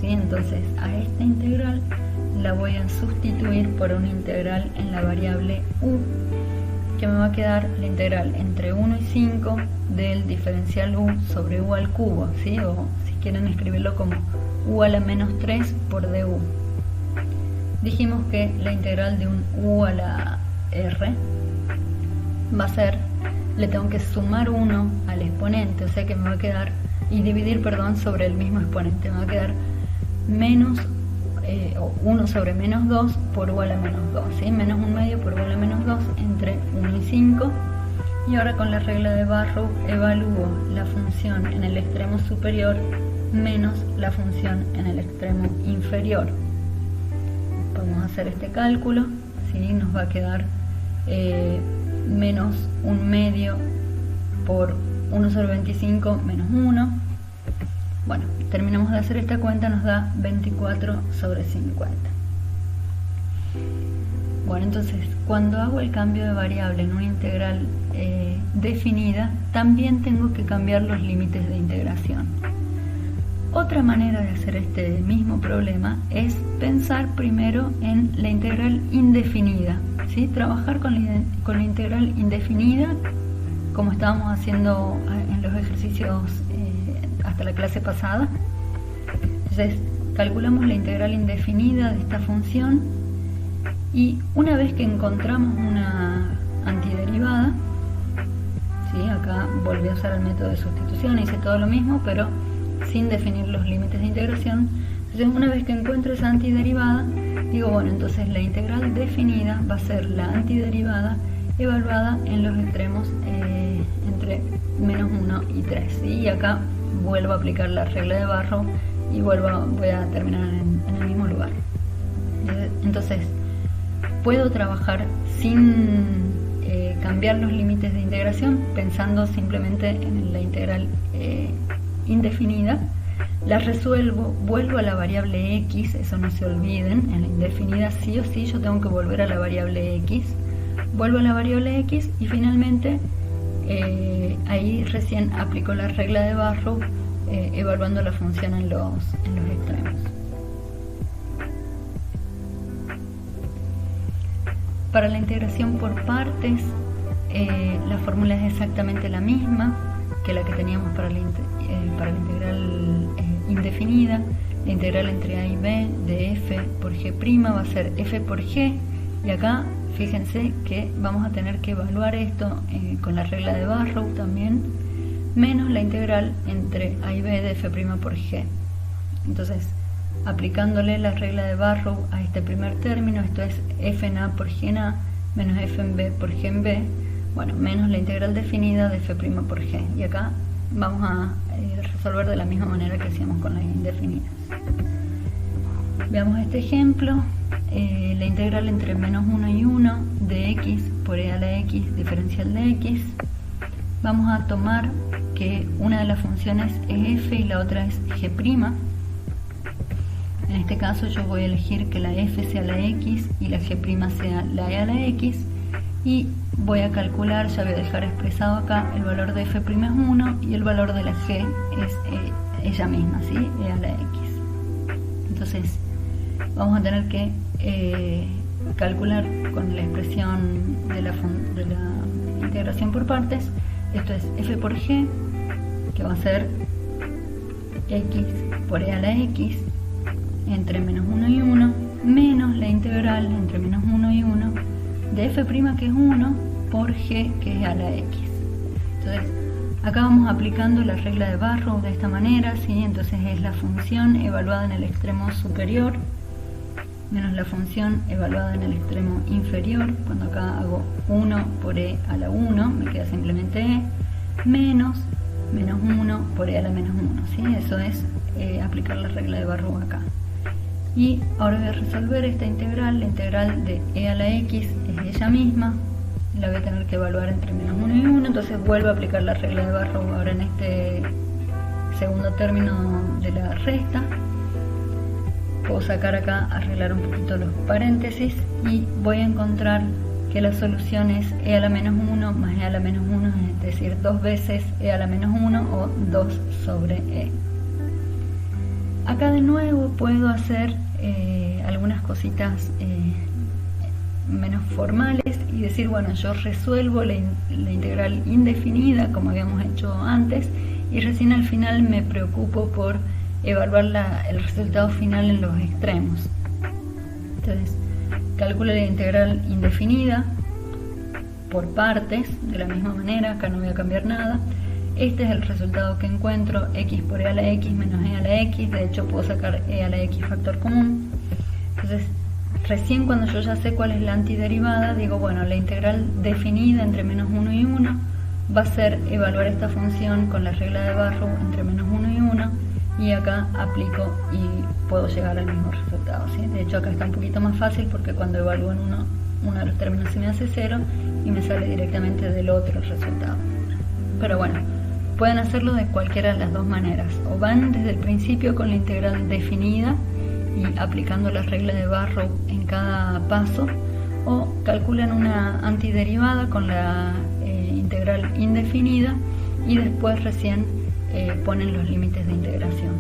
¿Sí? Entonces, a esta integral la voy a sustituir por una integral en la variable u, que me va a quedar la integral entre 1 y 5 del diferencial u sobre u al cubo, ¿sí? O si quieren escribirlo como u a la menos 3 por du. Dijimos que la integral de un u a la r va a ser, le tengo que sumar 1 al exponente, o sea que me va a quedar, y dividir, perdón, sobre el mismo exponente, me va a quedar menos 1 sobre menos 2 por u a la menos 2, ¿sí? Menos 1 medio por u a la menos 2 entre 1 y 5. Y ahora con la regla de Barrow evalúo la función en el extremo superior menos la función en el extremo inferior. Podemos hacer este cálculo, ¿sí? Nos va a quedar menos 1 medio por 1 sobre 25 menos 1. Bueno, terminamos de hacer esta cuenta, nos da 24 sobre 50. Bueno, entonces, cuando hago el cambio de variable en una integral definida, también tengo que cambiar los límites de integración. Otra manera de hacer este mismo problema es pensar primero en la integral indefinida, ¿sí? Trabajar con la integral indefinida, como estábamos haciendo en los ejercicios hasta la clase pasada. Entonces, calculamos la integral indefinida de esta función y una vez que encontramos una antiderivada, ¿sí? Acá volví a usar el método de sustitución, hice todo lo mismo, pero sin definir los límites de integración. Entonces, una vez que encuentro esa antiderivada, digo, bueno, entonces la integral definida va a ser la antiderivada evaluada en los extremos entre menos 1 y 3, ¿sí? Y acá vuelvo a aplicar la regla de Barrow y voy a terminar en el mismo lugar. Entonces, puedo trabajar sin cambiar los límites de integración, pensando simplemente en la integral indefinida. La resuelvo, vuelvo a la variable x, eso no se olviden, en la indefinida sí o sí yo tengo que volver a la variable x, vuelvo a la variable x y finalmente ahí recién aplico la regla de Barrow evaluando la función en los extremos. Para la integración por partes, la fórmula es exactamente la misma que la que teníamos para la integral indefinida. La integral entre a y b de f por g' va a ser f por g, y acá fíjense que vamos a tener que evaluar esto con la regla de Barrow también, menos la integral entre a y b de f' por g. Entonces, aplicándole la regla de Barrow a este primer término, esto es f en a por g en a menos f en b por g en b, bueno, menos la integral definida de f' por g. Y acá vamos a resolver de la misma manera que hacíamos con las indefinidas. Veamos este ejemplo. La integral entre menos 1 y 1 de x por e a la x diferencial de x. Vamos a tomar que una de las funciones es f y la otra es g'. En este caso yo voy a elegir que la f sea la x y la g' sea la e a la x, y voy a calcular, ya voy a dejar expresado acá, el valor de f' es 1 y el valor de la g es ella misma, ¿sí? E a la x. Entonces vamos a tener que calcular con la expresión de la integración por partes. Esto es f por g, que va a ser x por e a la x entre menos 1 y 1, menos la integral entre menos 1 y 1 de f', que es 1, por g, que es a la x. Entonces, acá vamos aplicando la regla de Barrow de esta manera, ¿sí? Entonces es la función evaluada en el extremo superior menos la función evaluada en el extremo inferior. Cuando acá hago 1 por e a la 1, me queda simplemente e, menos 1 por e a la menos 1, ¿sí? Eso es aplicar la regla de Barrow acá. Y ahora voy a resolver esta integral. La integral de e a la x es ella misma, la voy a tener que evaluar entre menos 1 y 1, entonces vuelvo a aplicar la regla de Barrow ahora en este segundo término de la resta. Puedo sacar acá, arreglar un poquito los paréntesis, y voy a encontrar que la solución es e a la menos 1 más e a la menos 1, es decir, 2 veces e a la menos 1 o 2 sobre e. Acá de nuevo puedo hacer algunas cositas menos formales y decir, bueno, yo resuelvo la integral indefinida como habíamos hecho antes, y recién al final me preocupo por evaluar el resultado final en los extremos. Entonces, calculo la integral indefinida por partes, de la misma manera, acá no voy a cambiar nada. Este es el resultado que encuentro, x por e a la x menos e a la x, de hecho puedo sacar e a la x factor común. Entonces, recién cuando yo ya sé cuál es la antiderivada, digo, bueno, la integral definida entre menos 1 y 1 va a ser evaluar esta función con la regla de Barrow entre menos 1 y 1, y acá aplico y puedo llegar al mismo resultado, ¿sí? De hecho acá está un poquito más fácil porque cuando evalúo en uno de los términos se me hace 0 y me sale directamente del otro resultado. Pero bueno, pueden hacerlo de cualquiera de las dos maneras, o van desde el principio con la integral definida y aplicando la regla de Barrow en cada paso, o calculan una antiderivada con la integral indefinida y después recién ponen los límites de integración.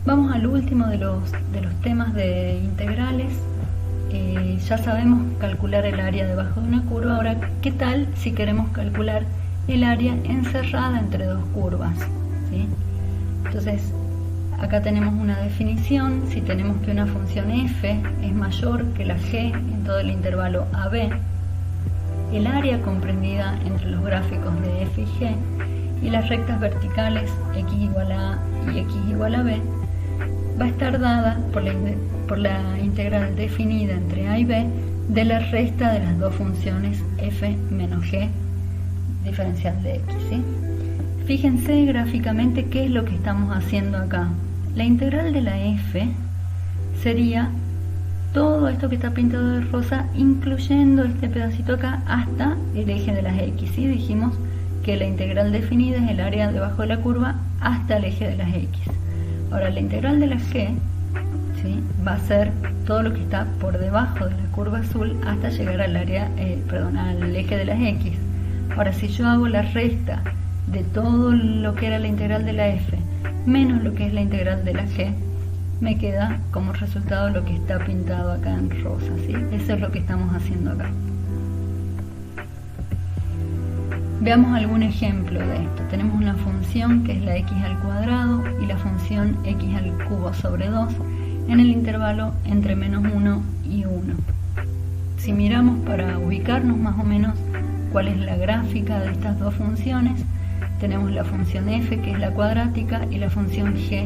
Vamos al último de los temas de integrales. Ya sabemos calcular el área debajo de una curva. Ahora, ¿qué tal si queremos calcular el área encerrada entre dos curvas? ¿Sí? Entonces, acá tenemos una definición. Si tenemos que una función f es mayor que la g en todo el intervalo AB, el área comprendida entre los gráficos de f y g y las rectas verticales x igual a a y x igual a b va a estar dada por la integral definida entre a y b de la resta de las dos funciones f menos g diferencial de x, ¿sí? Fíjense gráficamente qué es lo que estamos haciendo acá. La integral de la f sería todo esto que está pintado de rosa, incluyendo este pedacito acá hasta el eje de las x, ¿sí? Dijimos que la integral definida es el área debajo de la curva hasta el eje de las x. Ahora, la integral de la g, ¿sí?, va a ser todo lo que está por debajo de la curva azul hasta llegar al área, al eje de las x. Ahora, si yo hago la resta de todo lo que era la integral de la f menos lo que es la integral de la g, me queda como resultado lo que está pintado acá en rosa, ¿sí? Eso es lo que estamos haciendo acá. Veamos algún ejemplo de esto. Tenemos una función que es la x al cuadrado y la función x al cubo sobre 2 en el intervalo entre menos 1 y 1. si miramos para ubicarnos más o menos cuál es la gráfica de estas dos funciones, tenemos la función f, que es la cuadrática, y la función g,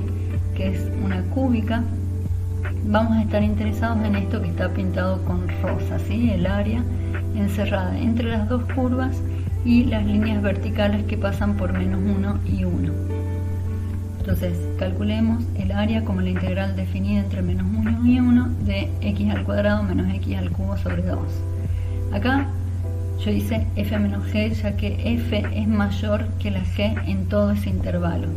que es una cúbica. Vamos a estar interesados en esto que está pintado con rosa, ¿sí? El área encerrada entre las dos curvas y las líneas verticales que pasan por menos 1 y 1. Entonces, calculemos el área como la integral definida entre menos 1 y 1 de x al cuadrado menos x al cubo sobre 2. Acá yo hice f menos g, ya que f es mayor que la g en todo ese intervalo.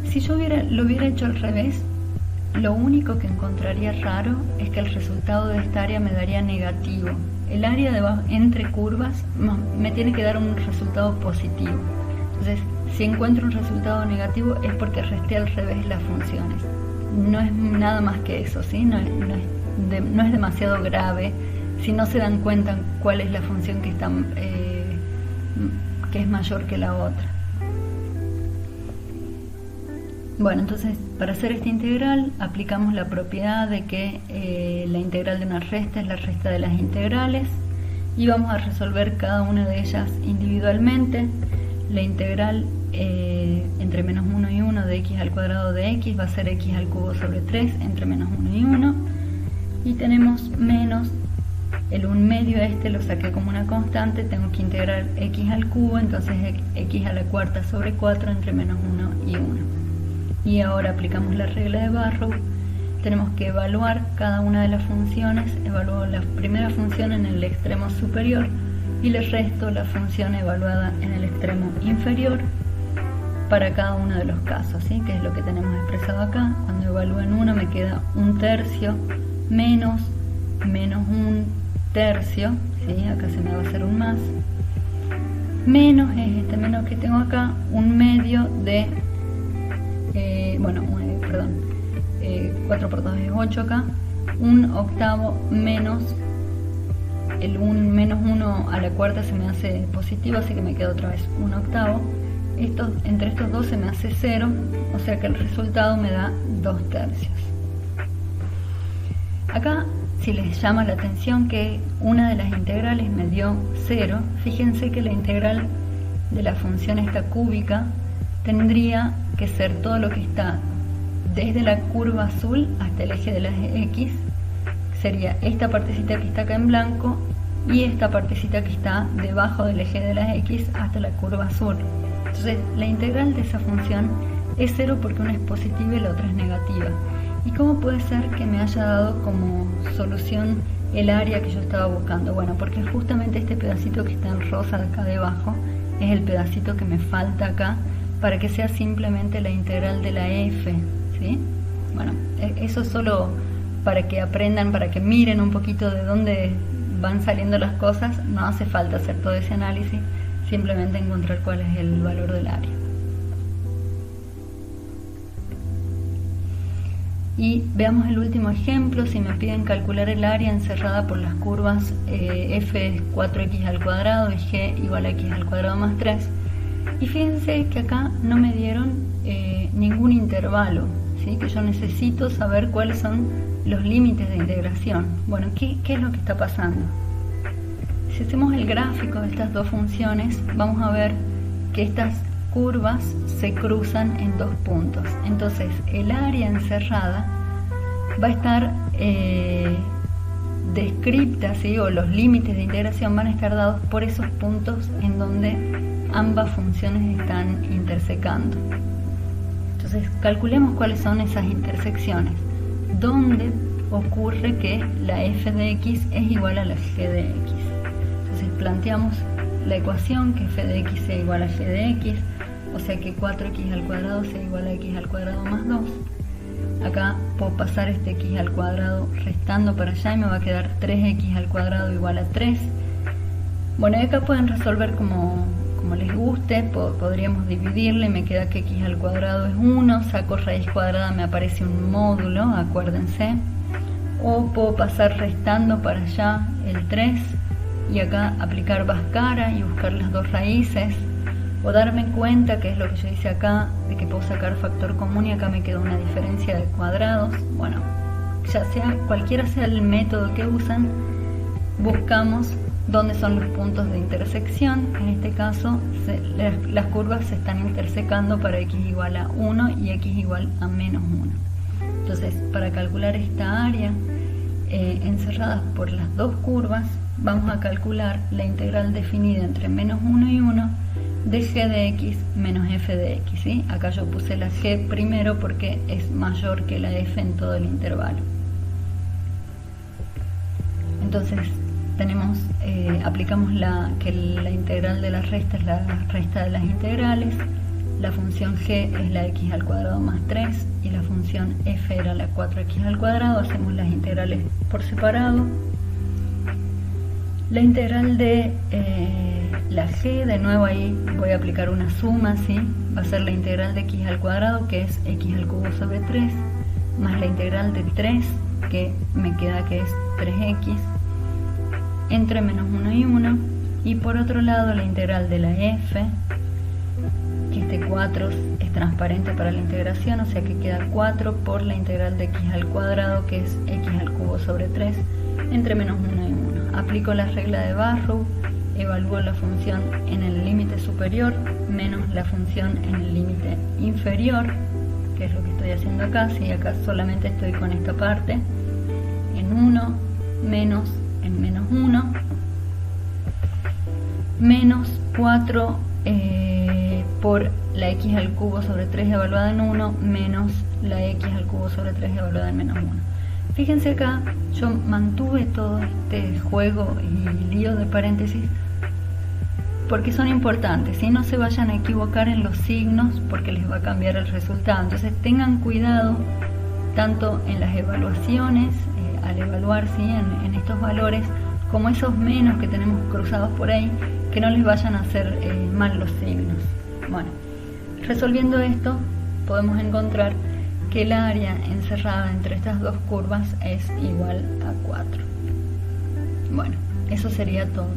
Si yo lo hubiera hecho al revés, lo único que encontraría raro es que el resultado de esta área me daría negativo. El área entre curvas me tiene que dar un resultado positivo. Entonces, si encuentro un resultado negativo es porque resté al revés las funciones. No es nada más que eso, ¿sí? No es demasiado grave si no se dan cuenta cuál es la función que es mayor que la otra. Bueno, entonces para hacer esta integral aplicamos la propiedad de que la integral de una resta es la resta de las integrales, y vamos a resolver cada una de ellas individualmente. La integral entre menos 1 y 1 de x al cuadrado de x va a ser x al cubo sobre 3 entre menos 1 y 1, y tenemos menos el 1/2, lo saqué como una constante, tengo que integrar x al cubo, entonces x a la cuarta sobre 4 entre menos 1 y 1. Y ahora aplicamos la regla de Barrow. Tenemos que evaluar cada una de las funciones. Evalúo la primera función en el extremo superior y le resto la función evaluada en el extremo inferior para cada uno de los casos, ¿sí? Que es lo que tenemos expresado acá. Cuando evalúo en 1 me queda 1/3 menos 1/3, ¿sí? Acá se me va a hacer un más. Menos es este menos que tengo acá, 1/2 de 4 por 2 es 8 acá, 1/8 menos el menos 1 a la cuarta se me hace positivo, así que me queda otra vez 1/8. Entre estos dos se me hace 0, o sea que el resultado me da 2/3. Acá, si les llama la atención que una de las integrales me dio 0, fíjense que la integral de la función esta cúbica tendría que ser todo lo que está desde la curva azul hasta el eje de las x. Sería esta partecita que está acá en blanco y esta partecita que está debajo del eje de las x hasta la curva azul. Entonces la integral de esa función es 0 porque una es positiva y la otra es negativa. ¿Y cómo puede ser que me haya dado como solución el área que yo estaba buscando? Bueno, porque justamente este pedacito que está en rosa de acá debajo es el pedacito que me falta acá para que sea simplemente la integral de la f, ¿sí? Bueno, eso es solo para que aprendan, para que miren un poquito de dónde van saliendo las cosas. No hace falta hacer todo ese análisis, simplemente encontrar cuál es el valor del área. Y veamos el último ejemplo. Si me piden calcular el área encerrada por las curvas f es 4x al cuadrado y g igual a x al cuadrado más 3. Y fíjense que acá no me dieron ningún intervalo, ¿sí? Que yo necesito saber cuáles son los límites de integración. Bueno, ¿qué es lo que está pasando? Si hacemos el gráfico de estas dos funciones, vamos a ver que estas curvas se cruzan en dos puntos. Entonces el área encerrada va a estar descripta, ¿sí? O los límites de integración van a estar dados por esos puntos en donde ambas funciones están intersecando. Entonces calculemos cuáles son esas intersecciones, donde ocurre que la f de x es igual a la g de x. Entonces planteamos la ecuación que f de x sea igual a g de x, o sea que 4x al cuadrado sea igual a x al cuadrado más 2. Acá puedo pasar este x al cuadrado restando para allá y me va a quedar 3x al cuadrado igual a 3. Bueno, y acá pueden resolver como les guste. Podríamos dividirle, me queda que x al cuadrado es 1, saco raíz cuadrada, me aparece un módulo, acuérdense. O puedo pasar restando para allá el 3 y acá aplicar Bhaskara y buscar las dos raíces. O darme cuenta, que es lo que yo hice acá, de que puedo sacar factor común y acá me queda una diferencia de cuadrados. Bueno, ya sea cualquiera sea el método que usan, buscamos dónde son los puntos de intersección. En este caso las curvas se están intersecando para x igual a 1 y x igual a menos 1. Entonces, para calcular esta área encerrada por las dos curvas, vamos a calcular la integral definida entre menos 1 y 1 de g de x menos f de x, ¿sí? Acá yo puse la g primero porque es mayor que la f en todo el intervalo. Entonces tenemos, aplicamos que la integral de la resta es la resta de las integrales, la función g es la x al cuadrado más 3 y la función f era la 4x al cuadrado. Hacemos las integrales por separado. La integral de la g, de nuevo ahí voy a aplicar una suma, ¿sí? Va a ser la integral de x al cuadrado, que es x al cubo sobre 3, más la integral de 3, que me queda que es 3x, entre menos 1 y 1, y por otro lado la integral de la f, que este 4 es transparente para la integración, o sea que queda 4 por la integral de x al cuadrado, que es x al cubo sobre 3, entre menos 1 y 1. Aplico la regla de Barrow, evalúo la función en el límite superior menos la función en el límite inferior, que es lo que estoy haciendo acá. Si acá solamente estoy con esta parte, en 1 menos en menos 1, menos 4 por la x al cubo sobre 3 evaluada en 1, menos la x al cubo sobre 3 evaluada en menos 1. Fíjense acá, yo mantuve todo este juego y lío de paréntesis porque son importantes, ¿sí? No se vayan a equivocar en los signos porque les va a cambiar el resultado. Entonces tengan cuidado tanto en las evaluaciones, al evaluar, ¿sí? en estos valores, como esos menos que tenemos cruzados por ahí, que no les vayan a hacer mal los signos. Bueno, resolviendo esto podemos encontrar que el área encerrada entre estas dos curvas es igual a 4. Bueno, eso sería todo.